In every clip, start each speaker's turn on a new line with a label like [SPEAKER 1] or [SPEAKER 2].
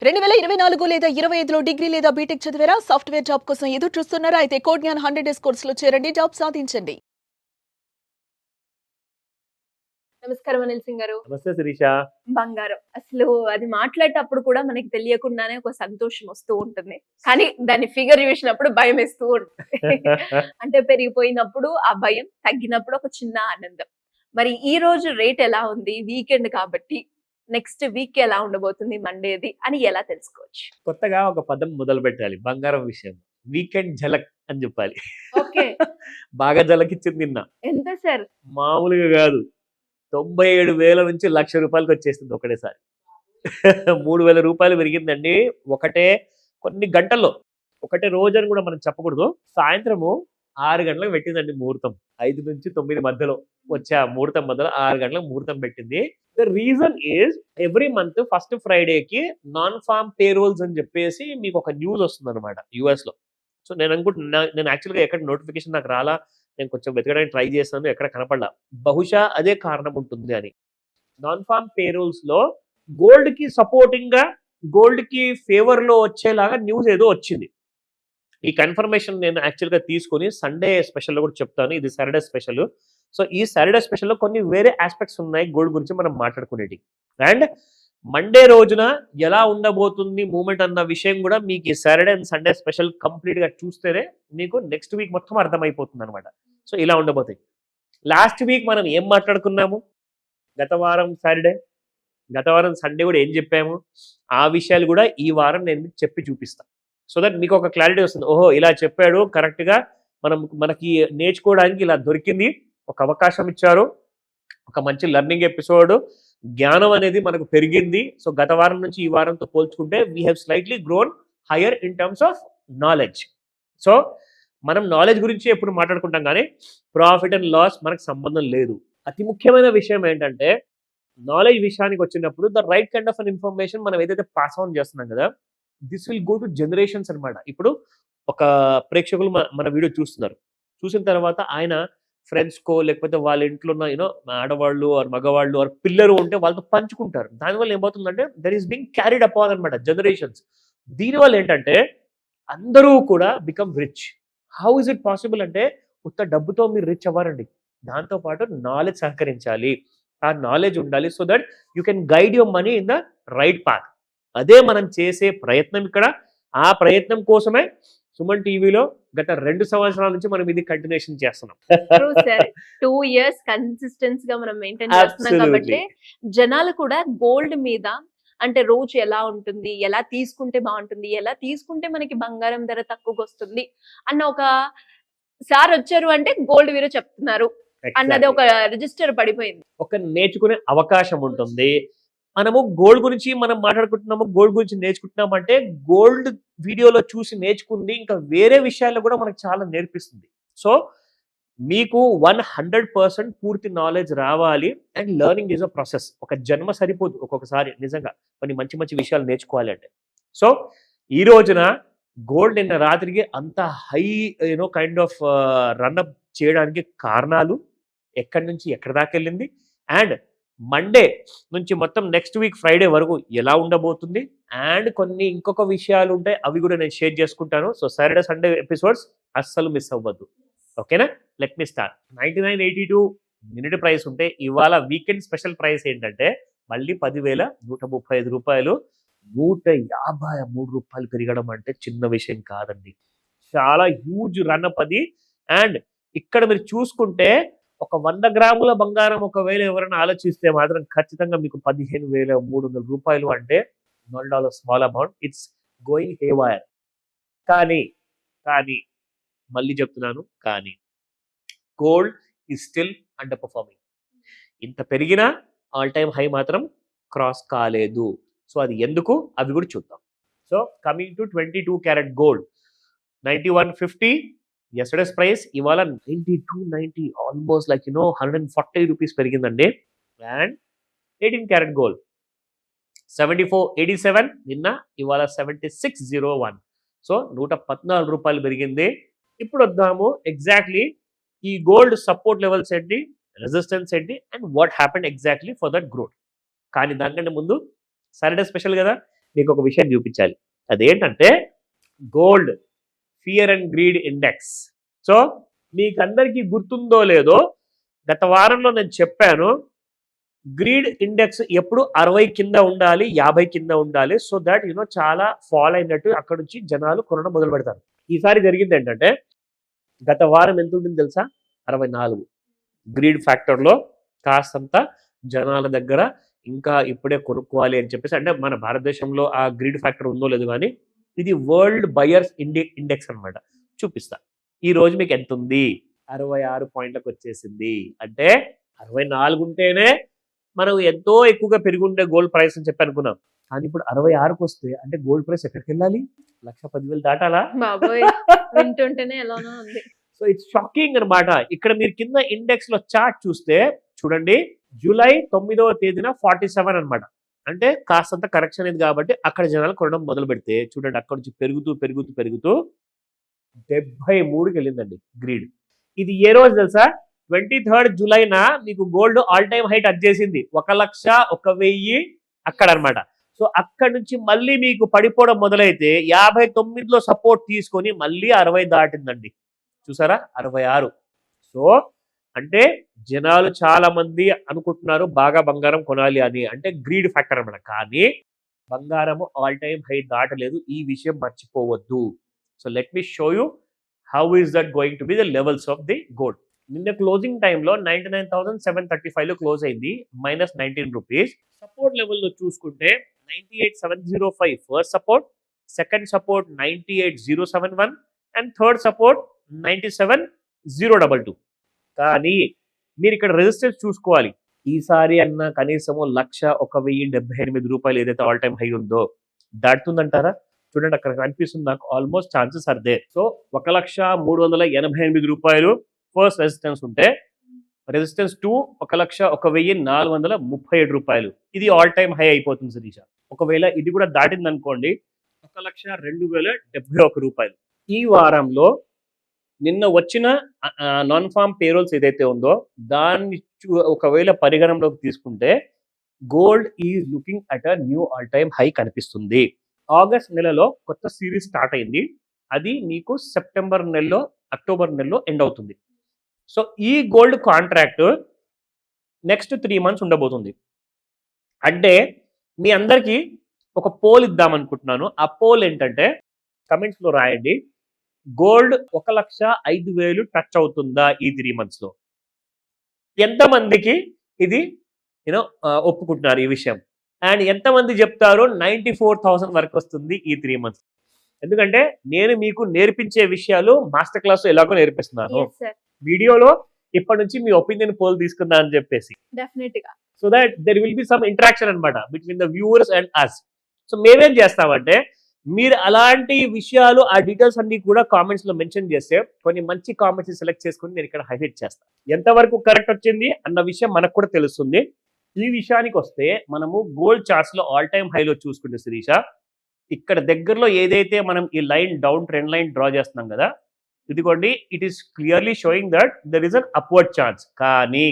[SPEAKER 1] 2024 లేదా 25లో డిగ్రీ లేదా బీటెక్ చదివారా? సాఫ్ట్‌వేర్ జాబ్ కోసం ఎదురు చూస్తున్నారా? అయితే కోడ్ జ్ఞాన్ 100 డేస్ కోర్సులో చేరండి. జాబ్ సాధించండి. నమస్కారం అనిల్ సింగ్ గారు.
[SPEAKER 2] నమస్తే శిరీష.
[SPEAKER 1] బంగారం. అసలు అది మాట్లాడేటప్పుడు కూడా మనకి తెలియకుండానే ఒక సంతోషం వస్తూ ఉంటుంది. కానీ దాని ఫిగర్ చూసినప్పుడు భయమేస్తూ ఉంటుంది. అంటే పెరిగిపోయినప్పుడు ఆ భయం, తగ్గినప్పుడు ఒక చిన్న ఆనందం. మరి ఈ రోజు రేట్ ఎలా ఉంది? వీకెండ్ కాబట్టి నెక్స్ట్ వీక్ ఎలా ఉండబోతుంది మండేది అని ఎలా తెలుసుకోవచ్చు?
[SPEAKER 2] కొత్తగా ఒక పదం మొదలుపెట్టాలి బంగారం విషయం. వీకెండ్ ఝలక్ అని చెప్పాలి.
[SPEAKER 1] ఓకే.
[SPEAKER 2] బాగా ఝలకిచ్చింది నిన్న.
[SPEAKER 1] ఎంత సార్?
[SPEAKER 2] మామూలుగా కాదు. 97,000 నుంచి ₹1,00,000 వచ్చేసింది ఒకటేసారి. 3,000 రూపాయలు పెరిగిందండి. ఒకటే కొన్ని గంటల్లో. ఒకటే రోజని కూడా మనం చెప్పకూడదు. సాయంత్రము 6 గంటలకు పెట్టిందండి ముహూర్తం. 5 నుంచి 9 మధ్యలో వచ్చే ఆ ముహూర్తం మధ్యలో 6 గంటలకు ముహూర్తం పెట్టింది. The reason is every month first ఫ్రైడేకి నాన్ ఫార్మ్ పేరోల్స్ అని చెప్పేసి మీకు ఒక న్యూస్ వస్తుందన్నమాట యూఎస్‌లో. సో నేను అనుకుంటున్నా, నేను యాక్చువల్‌గా ఎక్కడ నోటిఫికేషన్ నాకు రాలా. నేను కొంచెం వెతకడానికి ట్రై చేశాను. ఎక్కడ కనపడలా. బహుశా అదే కారణం ఉంటుంది అని. నాన్ ఫార్మ్ పేరోల్స్‌లో గోల్డ్‌కి సపోర్టింగ్‌గా, గోల్డ్‌కి ఫేవర్‌లో వచ్చేలాగా న్యూస్ ఏదో వచ్చింది. ఈ కన్ఫర్మేషన్ నేను యాక్చువల్‌గా తీసుకొని సండే స్పెషల్‌లో కూడా చెప్తాను. ఇది సాటర్డే స్పెషల్. సో ఈ సాటర్డే స్పెషల్‌లో కొన్ని వేరే ఆస్పెక్ట్స్ ఉన్నాయి గోల్డ్ గురించి మనం మాట్లాడుకునేటి. అండ్ మండే రోజున ఎలా ఉండబోతుంది మూవ్‌మెంట్ అన్న విషయం కూడా మీకు ఈ సాటర్డే అండ్ సండే స్పెషల్ కంప్లీట్‌గా చూస్తేనే మీకు నెక్స్ట్ వీక్ మొత్తం అర్థమైపోతుందన్నమాట. సో ఇలా ఉండబోతాయి. లాస్ట్ వీక్ మనం ఏం మాట్లాడుకున్నాము? గత వారం సాటర్డే, గత వారం సండే కూడా ఏం చెప్పాము? ఆ విషయాలు కూడా ఈ వారం నేను మీకు చెప్పి చూపిస్తాను. సో దట్ మీకు ఒక క్లారిటీ వస్తుంది. ఓహో ఇలా చెప్పాడు కరెక్ట్‌గా, మనకి నేర్చుకోవడానికి ఇలా దొరికింది, ఒక అవకాశం ఇచ్చారు, ఒక మంచి లెర్నింగ్ ఎపిసోడ్, జ్ఞానం అనేది మనకు పెరిగింది. సో గత వారం నుంచి ఈ వారంతో పోల్చుకుంటే we have slightly grown higher in terms of knowledge. So మనం నాలెడ్జ్ గురించి ఎప్పుడు మాట్లాడుకుంటాం కానీ ప్రాఫిట్ అండ్ లాస్ మనకు సంబంధం లేదు. అతి ముఖ్యమైన విషయం ఏంటంటే నాలెడ్జ్ విషయానికి వచ్చినప్పుడు the right kind of an information మనం ఏదైతే పాస్ ఆన్ చేస్తున్నాం కదా, this will go to generations అనమాట. ఇప్పుడు ఒక ప్రేక్షకులు మన వీడియో చూస్తున్నారు. చూసిన తర్వాత ఆయన ఫ్రెండ్స్కో లేకపోతే వాళ్ళ ఇంట్లో ఉన్న యూనో ఆడవాళ్ళు ఆర్ మగవాళ్ళు ఆర్ పిల్లలు ఉంటే వాళ్ళతో పంచుకుంటారు. దానివల్ల ఏమవుతుందంటే there is being carried upon అనమాట జనరేషన్స్. దీనివల్ల ఏంటంటే అందరూ కూడా become rich. How is it possible అంటే ఉత్త డబ్బుతో మీరు రిచ్ అవ్వరండి. దాంతోపాటు నాలెడ్జ్ సహకరించాలి, ఆ నాలెడ్జ్ ఉండాలి. So that you can guide your money in the right path. అదే మనం చేసే ప్రయత్నం ఇక్కడ. ఆ ప్రయత్నం కోసమే సుమన్ టీవీలో గత 2 సంవత్సరాల నుంచి మనం ఇది కంటిన్యూషన్ చేస్తున్నాం.
[SPEAKER 1] 2 ఇయర్స్ కన్సిస్టెన్స్ గా మనం మెయింటైన్ చేస్తున్నాం కాబట్టి జనాలు కూడా గోల్డ్ మీద అంటే రోజు ఎలా ఉంటుంది, ఎలా తీసుకుంటే బాగుంటుంది, ఎలా తీసుకుంటే మనకి బంగారం ధర తక్కువగా వస్తుంది అన్న ఒక సార్ వచ్చారు అంటే గోల్డ్ వీరో చెప్తున్నారు అన్నది ఒక రిజిస్టర్ పడిపోయింది.
[SPEAKER 2] ఒక నేర్చుకునే అవకాశం ఉంటుంది. మనము గోల్డ్ గురించి మనం మాట్లాడుకుంటున్నాము, గోల్డ్ గురించి నేర్చుకుంటున్నాం అంటే గోల్డ్ వీడియోలో చూసి నేర్చుకుంది ఇంకా వేరే విషయాల్లో కూడా మనకు చాలా నేర్పిస్తుంది. సో మీకు 100% పూర్తి నాలెడ్జ్ రావాలి. And learning is a process. ఒక జన్మ సరిపోదు ఒక్కొక్కసారి నిజంగా కొన్ని మంచి మంచి విషయాలు నేర్చుకోవాలి అంటే. సో ఈ రోజున గోల్డ్ నిన్న రాత్రికి అంత హై కైండ్ ఆఫ్ రన్అప్ చేయడానికి కారణాలు, ఎక్కడి నుంచి ఎక్కడి దాకా వెళ్ళింది, అండ్ మండే నుంచి మొత్తం నెక్స్ట్ వీక్ ఫ్రైడే వరకు ఎలా ఉండబోతుంది, అండ్ కొన్ని ఇంకొక విషయాలు ఉంటాయి అవి కూడా నేను షేర్ చేసుకుంటాను. సో సాటర్డే సండే ఎపిసోడ్స్ అస్సలు మిస్ అవ్వద్దు. ఓకేనా? Let me start. 99.82 minute price ఉంటే ఇవాళ వీకెండ్ స్పెషల్ ప్రైస్ ఏంటంటే మళ్ళీ 10,135 రూపాయలు. ₹153 పెరగడం అంటే చిన్న విషయం కాదండి. చాలా హ్యూజ్ రన్అప్ అది. అండ్ ఇక్కడ మీరు చూసుకుంటే ఒక 100 గ్రాముల బంగారం ఒకవేళ ఎవరైనా ఆలోచిస్తే మాత్రం ఖచ్చితంగా మీకు ₹15,300 అంటే $1 small amount. It's going haywire. కానీ మళ్ళీ చెప్తున్నాను, కానీ gold is still under performing. ఇంత పెరిగినా ఆల్ టైమ్ హై మాత్రం క్రాస్ కాలేదు. సో అది ఎందుకు అవి కూడా చూద్దాం. So coming to 22 carat gold 9150 yesterday's price, ఇవాళ 9290, ఆల్మోస్ట్ లైక్ ₹140 పెరిగిందండి. అండ్ 18 క్యారెట్ గోల్డ్ 7487 నిన్న, ఇవాళ 7601. సో ₹114 పెరిగింది. ఇప్పుడు వద్దాము ఎగ్జాక్ట్లీ ఈ గోల్డ్ సపోర్ట్ లెవెల్స్ ఏంటి, రెసిస్టెన్స్ ఏంటి, and what happened exactly for that growth. కానీ దానికంటే ముందు సాటర్డే స్పెషల్ కదా, మీకు ఒక విషయం చూపించాలి. అదేంటంటే gold fear and greed index. So మీకు అందరికీ గుర్తుందో లేదో, గత వారంలో నేను చెప్పాను గ్రీడ్ ఇండెక్స్ ఎప్పుడు 60 కింద ఉండాలి, 50 కింద ఉండాలి. సో దట్ చాలా ఫాల్ అయినట్టు అక్కడ నుంచి జనాలు కొనడం మొదలు పెడతారు. ఈసారి జరిగింది ఏంటంటే గత వారం ఎంత ఉంటుంది తెలుసా? 64. గ్రీడ్ ఫ్యాక్టర్లో కాస్తంత జనాల దగ్గర ఇంకా ఇప్పుడే కొనుక్కోవాలి అని చెప్పేసి, అంటే మన భారతదేశంలో ఆ గ్రీడ్ ఫ్యాక్టర్ ఉందో లేదు కానీ ఇది వరల్డ్ బయర్స్ ఇండెక్స్ అన్నమాట. చూపిస్తా. ఈ రోజు మీకు ఎంత ఉంది? 66 పాయింట్లకు వచ్చేసింది. అంటే 64 ఉంటేనే మనం ఎంతో ఎక్కువగా పెరిగి ఉండే గోల్డ్ ప్రైస్ అని చెప్పి అనుకున్నాం. కానీ ఇప్పుడు 66కి వస్తే అంటే గోల్డ్ ప్రైస్ ఎక్కడికి వెళ్ళాలి? 1,10,000 దాటాలా?
[SPEAKER 1] బాబోయ్, వింటుంటేనే ఎలానో ఉంది.
[SPEAKER 2] సో ఇట్స్ షాకింగ్ అన్నమాట. ఇక్కడ మీరు కింద ఇండెక్స్ లో చార్ట్ చూస్తే చూడండి, జూలై 9వ తేదీన 47 అన్నమాట. అంటే కాస్తంత కరెక్షన్ అయింది కాబట్టి అక్కడ జనాలు కొనడం మొదలు పెడితే చూడండి అక్కడ నుంచి పెరుగుతూ పెరుగుతూ పెరుగుతూ 73కి వెళ్ళిందండి గ్రీడ్. ఇది ఏ రోజు తెలుసా? 23rd జూలైన మీకు gold all time high touch చేసింది. 1,01,000 అక్కడ అన్నమాట. సో అక్కడ నుంచి మళ్ళీ మీకు పడిపోవడం మొదలైతే 59లో సపోర్ట్ తీసుకొని మళ్ళీ 60 దాటిందండి. చూసారా? 66. సో అంటే జనాలు చాలా మంది అనుకుంటున్నారు బాగా బంగారం కొనాలి అని, అంటే గ్రీడ్ ఫ్యాక్టర్ అన్నమాట. కానీ బంగారము ఆల్ టైమ్ హై దాటలేదు. ఈ విషయం మర్చిపోవద్దు. So let me show you how is that going to be the levels of the gold. నిన్న క్లోజింగ్ టైంలో 99,735లో క్లోజ్ అయింది, -19 రూపీస్. సపోర్ట్ లెవెల్లో చూసుకుంటే 98,705 first support, second support 98,071 and third support 97,022. కానీ మీరు ఇక్కడ రెసిస్టెన్స్ చూసుకోవాలి. ఈసారి అన్న కనీసము 1,01,078 రూపాయలు ఏదైతే ఆల్ టైమ్ హై ఉందో దాటుతుందంటారా? చూడండి అక్కడ కనిపిస్తుంది నాకు. Almost chances are there. So 1,03,88 రూపాయలు ఫస్ట్ రెసిస్టెన్స్ ఉంటే, రెసిస్టెన్స్ 2 1,01,437 రూపాయలు. ఇది ఆల్ టైమ్ హై అయిపోతుంది శిరీష. ఒకవేళ ఇది కూడా దాటింది అనుకోండి 1,02,071 రూపాయలు. ఈ వారంలో నిన్న వచ్చిన నాన్ ఫార్మ్ పేరోల్స్ ఏదైతే ఉందో దాన్ని ఒకవేళ పరిగణనలోకి తీసుకుంటే gold is looking at a new all time high కనిపిస్తుంది. ఆగస్ట్ నెలలో కొత్త సిరీస్ స్టార్ట్ అయింది. అది మీకు సెప్టెంబర్ నెలలో, అక్టోబర్ నెలలో ఎండ్ అవుతుంది. సో ఈ గోల్డ్ కాంట్రాక్ట్ నెక్స్ట్ 3 months ఉండబోతుంది. అంటే మీ అందరికీ ఒక పోల్ ఇద్దాం అనుకుంటున్నాను. ఆ పోల్ ఏంటంటే కమెంట్స్ లో రాయండి. గోల్డ్ 1,05,000 టచ్ అవుతుందా ఈ 3 months లో? ఎంతమందికి ఇది ఒప్పుకుంటున్నారు ఈ విషయం? అండ్ ఎంతమంది చెప్తారు 94,000 వరకు వస్తుంది ఈ 3 months? ఎందుకంటే నేను మీకు నేర్పించే విషయాలు మాస్టర్ క్లాస్ ఎలాగో నేర్పిస్తున్నాను. వీడియోలో ఇప్పటి నుంచి మీ ఒపీనియన్ పోల్ తీసుకుందా అని చెప్పేసి, so that there will be some interaction అన్నమాట between the viewers and us. So మేమేం చేస్తామంటే మీరు అలాంటి విషయాలు ఆ డీటెయిల్స్ అన్ని కూడా కామెంట్స్ లో మెన్షన్ చేస్తే కొన్ని మంచి కామెంట్స్ సెలెక్ట్ చేసుకుని నేను ఇక్కడ హైలైట్ చేస్తాను. ఎంతవరకు కరెక్ట్ వచ్చింది అన్న విషయం మనకు కూడా తెలుస్తుంది. ఈ విషయానికి వస్తే మనము గోల్డ్ చార్ట్స్ లో ఆల్ టైమ్ హైలో చూసుకుంటే శిరీష, ఇక్కడ దగ్గరలో ఏదైతే మనం ఈ line down trend line draw చేస్తున్నాం కదా, ఇదిగోండి it is clearly showing that there is an upward chance. కానీ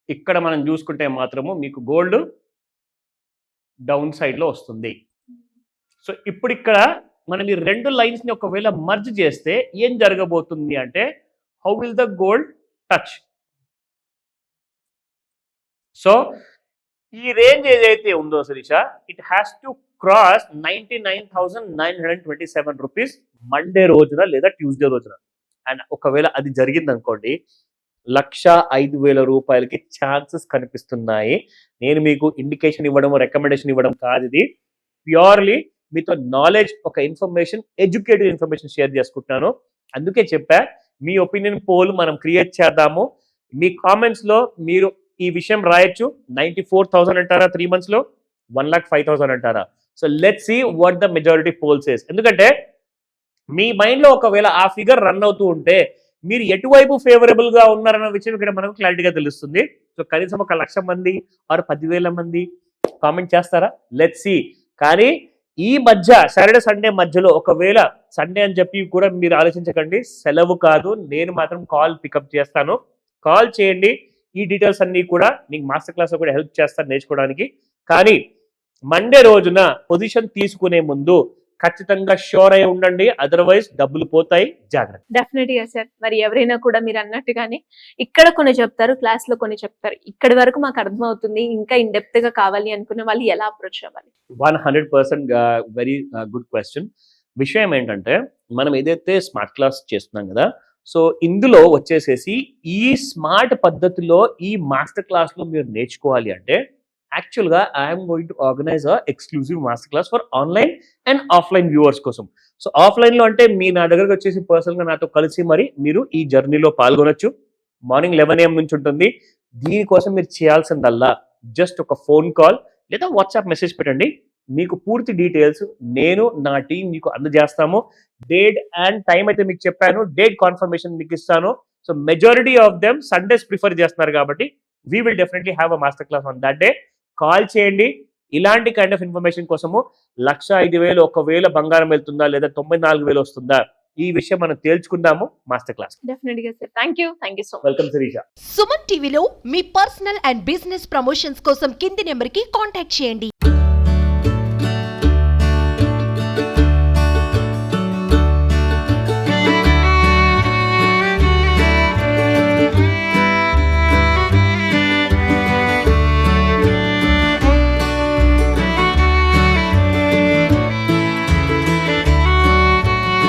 [SPEAKER 2] ఇక్కడ మనం చూసుకుంటే మాత్రము మీకు గోల్డ్ డౌన్ సైడ్ లో వస్తుంది. సో ఇప్పుడు ఇక్కడ మనం ఈ రెండు లైన్స్ ని ఒకవేళ మర్జ్ చేస్తే ఏం జరగబోతుంది అంటే, how will the gold touch? So ఈ రేంజ్ ఏదైతే ఉందో Shirisha, it has to cross 99,927 rupees Monday రోజున లేదా ట్యూస్డే రోజున. అండ్ ఒకవేళ అది జరిగింది అనుకోండి 1,05,000 రూపాయలకి ఛాన్సెస్ కనిపిస్తున్నాయి. నేను మీకు ఇండికేషన్ ఇవ్వడం, రికమెండేషన్ ఇవ్వడం కాదు, ఇది ప్యూర్లీ మీతో నాలెడ్జ్, ఒక ఇన్ఫర్మేషన్, ఎడ్యుకేటివ్ ఇన్ఫర్మేషన్ షేర్ చేసుకుంటున్నాను. అందుకే చెప్పా మీ ఒపీనియన్ పోల్ మనం క్రియేట్ చేద్దాము. మీ కామెంట్స్ లో మీరు ఈ విషయం రాయొచ్చు. 94,000 అంటారా 3 months లో, 1,05,000 అంటారా? So let's see what the majority poll says. ఎందుకంటే మీ మైండ్ లో ఒకవేళ ఆ ఫిగర్ రన్ అవుతూ ఉంటే మీరు ఎటువైపు ఫేవరబుల్ గా ఉన్నారన్న విషయం ఇక్కడ మనకు క్లారిటీగా తెలుస్తుంది. సో కనీసం 1,00,000 మంది ఆరు 10,000 మంది కామెంట్ చేస్తారా? Let's see. కానీ ఈ మధ్య సాటర్డే సండే మధ్యలో, ఒకవేళ సండే అని చెప్పి కూడా మీరు ఆలోచించకండి, సెలవు కాదు, నేను మాత్రం కాల్ పికప్ చేస్తాను. కాల్ చేయండి. ఈ డీటెయిల్స్ అన్ని కూడా మీకు మాస్టర్ క్లాస్ లో కూడా హెల్ప్ చేస్తాను నేర్చుకోవడానికి. కానీ మండే రోజున పొజిషన్ తీసుకునే ముందు ఖచ్చితంగా షూర్ అయి ఉండండి, అదర్వైజ్ డబ్బులు పోతాయి, జాగ్రత్త.
[SPEAKER 1] డెఫినెట్ గా సార్. మరి ఎవరైనా కూడా మీరు అన్నట్టుగానే ఇక్కడ కొన్ని చెప్తారు, క్లాస్ లో కొన్ని చెప్తారు, ఇక్కడి వరకు మాకు అర్థమవుతుంది, ఇంకా ఇన్ డెప్త్ గా కావాలి అనుకునే వాళ్ళు ఎలా అప్రోచ్ అవ్వాలి?
[SPEAKER 2] 100% వెరీ గుడ్ క్వశ్చన్. విషయం ఏంటంటే మనం ఏదైతే స్మార్ట్ క్లాస్ చేస్తున్నాం కదా, సో ఇందులో వచ్చేసేసి ఈ స్మార్ట్ పద్ధతిలో ఈ మాస్టర్ క్లాస్ లో మీరు నేర్చుకోవాలి అంటే యాక్చువల్గా I'm going to organise a exclusive master class for online and offline viewers కోసం. సో ఆఫ్లైన్ లో అంటే మీ నా దగ్గరకు వచ్చేసి పర్సనల్ గా నాతో కలిసి మరి మీరు ఈ జర్నీలో పాల్గొనొచ్చు. మార్నింగ్ 11 AM నుంచి ఉంటుంది. దీనికోసం మీరు చేయాల్సిందల్లా జస్ట్ ఒక ఫోన్ కాల్ లేదా వాట్సాప్ మెసేజ్ పెట్టండి. మీకు పూర్తి డీటెయిల్స్ నేను నా టీం మీకు అందజేస్తాము. డేట్ అండ్ టైం అయితే మీకు చెప్పాను, డేట్ కన్ఫర్మేషన్ మీకు ఇస్తాను. So majority of them Sundays prefer చేస్తున్నారు కాబట్టి we will definitely have a master class on that day. Call చేయండి. ఇలాంటి కైండ్ ఆఫ్ ఇన్ఫర్మేషన్ కోసము 1,05,000 ఒకవేళ బంగారం వెళ్తుందా లేదా 94,000 వస్తుందా, ఈ విషయం మనం తేల్చుకుందాము మాస్టర్ క్లాస్.
[SPEAKER 1] డెఫినెట్ గా sir. Thank you so much.
[SPEAKER 2] Welcome Shirisha.
[SPEAKER 3] Suman టీవీలో మీ పర్సనల్ అండ్ బిజినెస్ ప్రమోషన్స్ కోసం కింది నెంబర్కి కాంటాక్ట్ చేయండి.